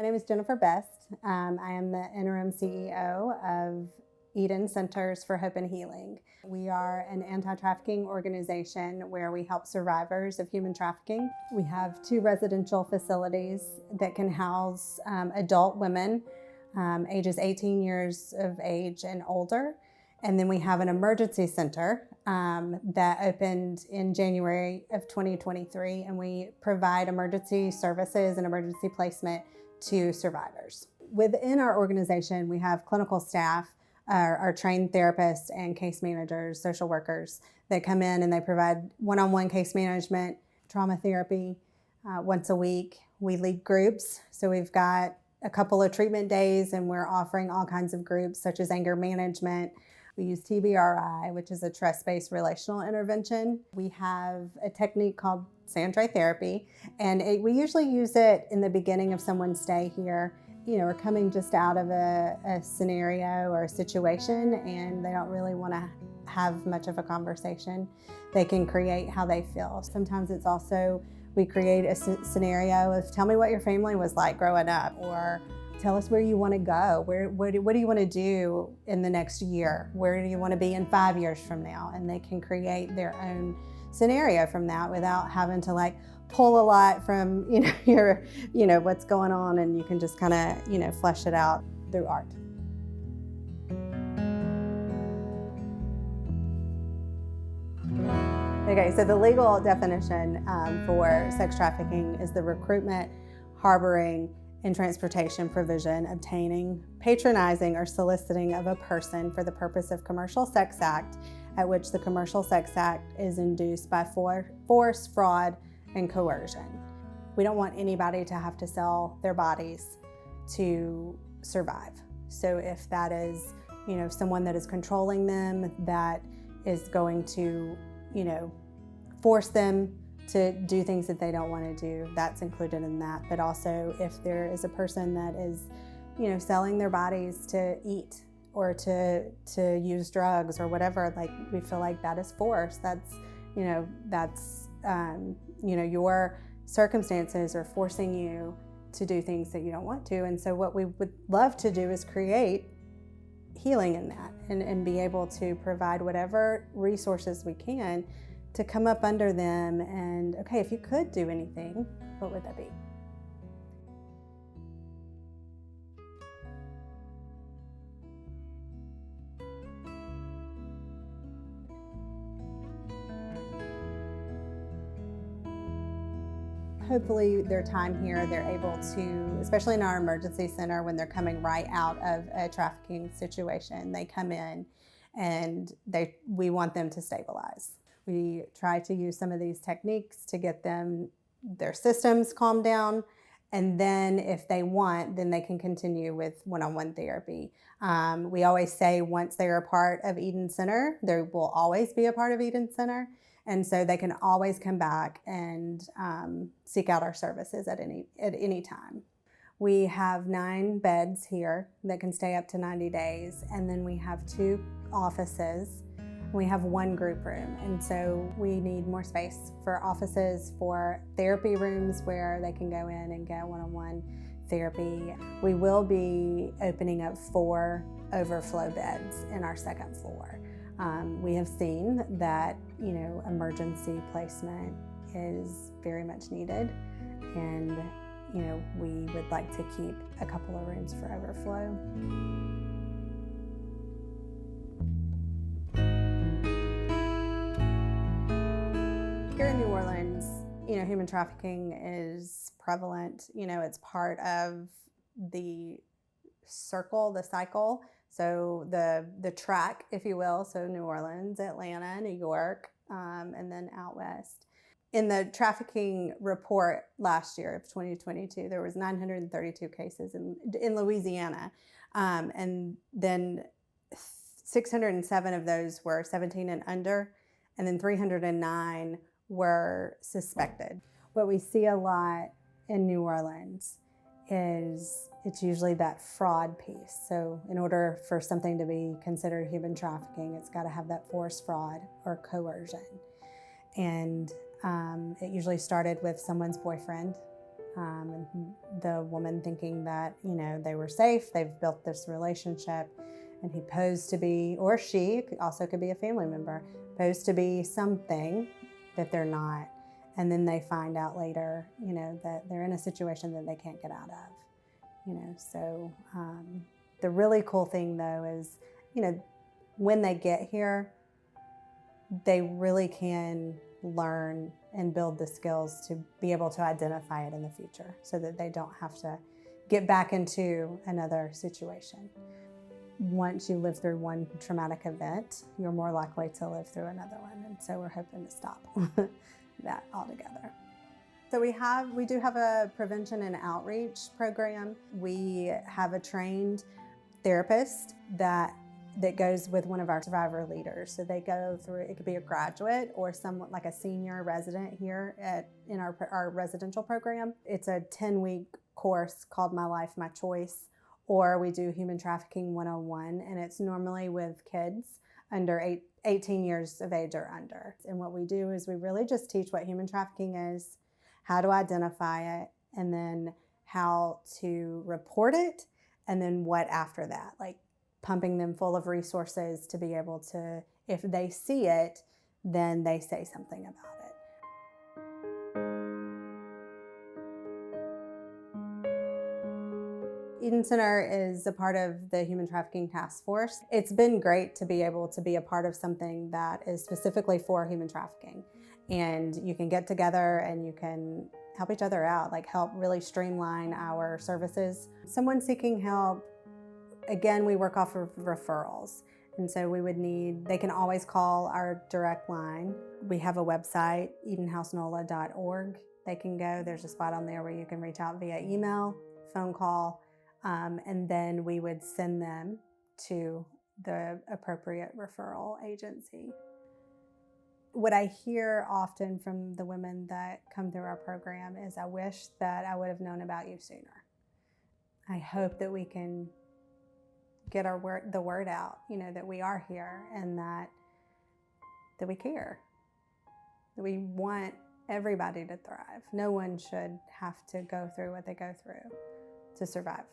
My name is Jennifer Best. I am the interim CEO of Eden Centers for Hope and Healing. We are an anti-trafficking organization where we help survivors of human trafficking. We have 2 residential facilities that can house adult women ages 18 years of age and older. And then we have an emergency center that opened in January of 2023, and we provide emergency services and emergency placement to survivors. Within our organization, we have clinical staff, our trained therapists and case managers, social workers that come in and they provide one-on-one case management, trauma therapy once a week. We lead groups, so we've got a couple of treatment days and we're offering all kinds of groups such as anger management. We use TBRI, which is a trust-based relational intervention. We have a technique called Sandray therapy, and we usually use it in the beginning of someone's stay here. You know, we're coming just out of a scenario or a situation and they don't really want to have much of a conversation. They can create how they feel. Sometimes it's also, we create a scenario of tell me what your family was like growing up, or tell us where you want to go. What do you want to do in the next year? Where do you want to be in 5 years from now? And they can create their own scenario from that without having to like pull a lot from your what's going on, and you can just kind of flesh it out through art. Okay, so the legal definition for sex trafficking is the recruitment, harboring, and transportation provision, obtaining, patronizing, or soliciting of a person for the purpose of commercial sex act at which the commercial sex act is induced by force, fraud, and coercion. We don't want anybody to have to sell their bodies to survive. So if that is, someone that is controlling them, that is going to, force them to do things that they don't want to do, that's included in that. But also if there is a person that is, selling their bodies to eat or to use drugs or whatever, like we feel like that is force. That's, your circumstances are forcing you to do things that you don't want to. And so what we would love to do is create healing in that and be able to provide whatever resources we can to come up under them. And okay, if you could do anything, what would that be? Hopefully their time here, they're able to, especially in our emergency center, when they're coming right out of a trafficking situation, they come in and we want them to stabilize. We try to use some of these techniques to get their systems calmed down. And then if they want, then they can continue with one-on-one therapy. We always say once they're a part of Eden Center, they will always be a part of Eden Center. And so they can always come back and seek out our services at any time. We have 9 beds here that can stay up to 90 days. And then we have 2 offices. We have 1 group room. And so we need more space for offices, for therapy rooms where they can go in and get one-on-one therapy. We will be opening up 4 overflow beds in our 2nd floor. We have seen that, emergency placement is very much needed. And, we would like to keep a couple of rooms for overflow. Here in New Orleans, human trafficking is prevalent. It's part of the cycle. So the track, if you will, so New Orleans, Atlanta, New York, and then out west. In the trafficking report last year of 2022, there was 932 cases in Louisiana, and then 607 of those were 17 and under, and then 309 were suspected. What we see a lot in New Orleans is it's usually that fraud piece. So in order for something to be considered human trafficking, it's got to have that force, fraud, or coercion. And it usually started with someone's boyfriend and the woman thinking that, they were safe, they've built this relationship, and he posed to be, or she also could be a family member, posed to be something that they're not. And then they find out later, that they're in a situation that they can't get out of. So the really cool thing though is, when they get here, they really can learn and build the skills to be able to identify it in the future so that they don't have to get back into another situation. Once you live through one traumatic event, you're more likely to live through another one. And so we're hoping to stop that altogether. So we do have a prevention and outreach program. We have a trained therapist that goes with one of our survivor leaders. So they go through, it could be a graduate or someone like a senior resident here in our residential program. It's a 10-week course called My Life, My Choice, or we do Human Trafficking 101, and it's normally with kids under 18 years of age or under. And what we do is we really just teach what human trafficking is, how to identify it, and then how to report it, and then what after that, like pumping them full of resources to be able to, if they see it, then they say something about it. Eden Center is a part of the Human Trafficking Task Force. It's been great to be able to be a part of something that is specifically for human trafficking. And you can get together and you can help each other out, like help really streamline our services. Someone seeking help, again, we work off of referrals. And so they can always call our direct line. We have a website, edenhousenola.org. They can go, there's a spot on there where you can reach out via email, phone call, and then we would send them to the appropriate referral agency. What I hear often from the women that come through our program is, I wish that I would have known about you sooner. I hope that we can get the word out, that we are here and that we care, that we want everybody to thrive. No one should have to go through what they go through to survive.